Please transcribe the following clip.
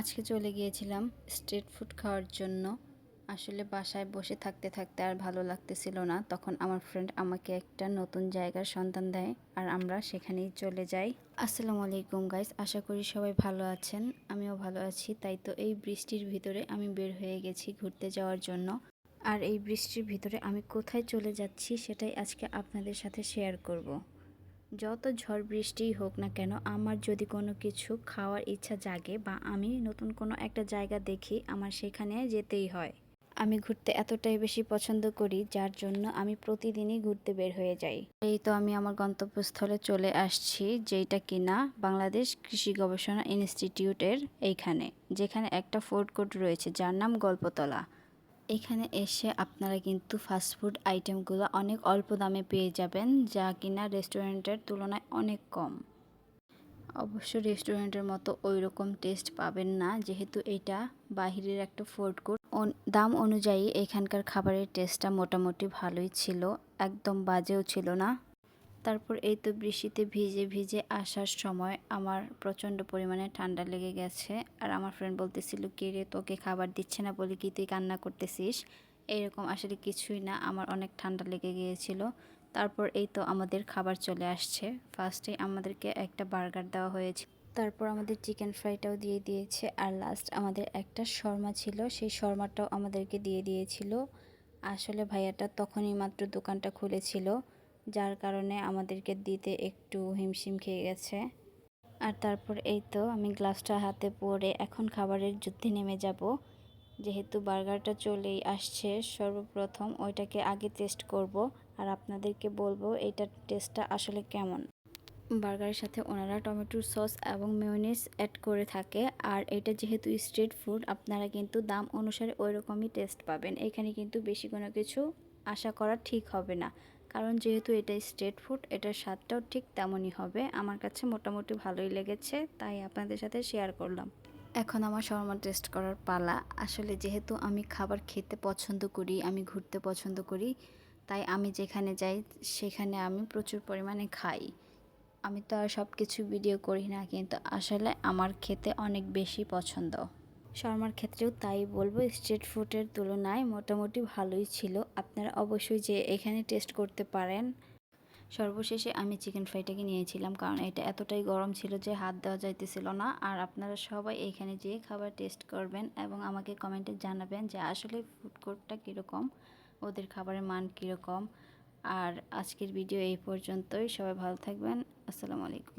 আজকে চলে গিয়েছিলাম স্ট্রিট ফুড খাওয়ার জন্য। আসলে বাসায় বসে থাকতে থাকতে আর ভালো লাগতেছিল না, তখন আমার ফ্রেন্ড আমাকে একটা নতুন জায়গার সন্ধান দেয় আর আমরা সেখানেই চলে যাই। আসসালামু আলাইকুম গাইস, আশা করি সবাই ভালো আছেন। আমিও ভালো আছি। তাই তো এই বৃষ্টির ভিতরে আমি বের হয়ে গেছি ঘুরতে যাওয়ার জন্য। আর এই বৃষ্টির ভিতরে আমি কোথায় চলে যাচ্ছি সেটাই আজকে আপনাদের সাথে শেয়ার করব। যত ঝড় বৃষ্টিই হোক না কেন, আমার যদি কোনো কিছু খাওয়ার ইচ্ছা জাগে বা আমি নতুন কোনো একটা জায়গা দেখি, আমার সেখানে যেতেই হয়। আমি ঘুরতে এতটাই বেশি পছন্দ করি, যার জন্য আমি প্রতিদিনই ঘুরতে বের হয়ে যাই। এই তো আমি আমার গন্তব্যস্থলে চলে আসছি, যেটা কিনা বাংলাদেশ কৃষি গবেষণা ইনস্টিটিউটের এইখানে, যেখানে একটা ফুড কোর্ট রয়েছে যার নাম গল্পতলা। এখানে এসে আপনারা কিন্তু ফাস্টফুড আইটেমগুলো অনেক অল্প দামে পেয়ে যাবেন, যা কিনা রেস্টুরেন্টের তুলনায় অনেক কম। অবশ্য রেস্টুরেন্টের মতো ওই রকম টেস্ট পাবেন না, যেহেতু এটা বাহিরের একটা ফুড কোর্ট। দাম অনুযায়ী এখানকার খাবারের টেস্টটা মোটামুটি ভালোই ছিল, একদম বাজেও ছিল না। তারপর এই তো বৃষ্টিতে ভিজে ভিজে আসার সময় আমার প্রচণ্ড পরিমাণে ঠান্ডা লেগে গেছে। আর আমার ফ্রেন্ড বলতেছিল, কে রে, তোকে খাবার দিচ্ছে না বলে কি তুই কান্না করতেছিস? এইরকম আসলে কিছুই না, আমার অনেক ঠান্ডা লেগে গিয়েছিল। তারপর এই তো আমাদের খাবার চলে আসছে। ফার্স্টে আমাদেরকে একটা বার্গার দেওয়া হয়েছে, তারপর আমাদের চিকেন ফ্রাইটাও দিয়ে দিয়েছে, আর লাস্ট আমাদের একটা শর্মা ছিল, সেই শর্মাটাও আমাদেরকে দিয়ে দিয়েছিল। আসলে ভাইয়াটা তখনই মাত্র দোকানটা খুলেছিল, যার কারণে আমাদেরকে দিতে একটু হিমশিম খেয়ে গেছে। আর তারপর এই তো আমি গ্লাসটা হাতে পরে এখন খাবারের যুদ্ধে নেমে যাব। যেহেতু বার্গারটা চলেই আসছে, সর্বপ্রথম ওইটাকে আগে টেস্ট করব আর আপনাদেরকে বলবো এইটার টেস্টটা আসলে কেমন। বার্গারের সাথে ওনারা টমেটোর সস এবং মেয়োনিজ অ্যাড করে থাকে। আর এটা যেহেতু স্ট্রিট ফুড, আপনারা কিন্তু দাম অনুসারে ওই রকমই টেস্ট পাবেন। এখানে কিন্তু বেশি কোনো কিছু আশা করা ঠিক হবে না, কারণ যেহেতু এটা স্ট্রিট ফুড, এটার স্বাদটাও ঠিক তেমনই হবে। আমার কাছে মোটামুটি ভালোই লেগেছে, তাই আপনাদের সাথে শেয়ার করলাম। এখন আমার শর্মা টেস্ট করার পালা। আসলে যেহেতু আমি খাবার খেতে পছন্দ করি, আমি ঘুরতে পছন্দ করি, তাই আমি যেখানে যাই সেখানে আমি প্রচুর পরিমাণে খাই। আমি তো আর সব কিছু ভিডিও করি না, কিন্তু আসলে আমার খেতে অনেক বেশি পছন্দ। শর্মার ক্ষেত্রেও তাই বলবো, স্ট্রিট ফুডের তুলনায় মোটামুটি ভালোই ছিল। আপনারা অবশ্যই যে এখানে টেস্ট করতে পারেন। সর্বশেষে আমি চিকেন ফ্রাইটাকে নিয়েছিলাম, কারণ এটা এতটাই গরম ছিল যে হাত দেওয়া যাইতেছিল না। আর আপনারা সবাই এখানে যেয়ে খাবার টেস্ট করবেন এবং আমাকে কমেন্টে জানাবেন যে আসলে ফুড কোর্টটা কীরকম, ওদের খাবারের মান কীরকম। আর আজকের ভিডিও এই পর্যন্তই। সবাই ভালো থাকবেন। আসসালামু আলাইকুম।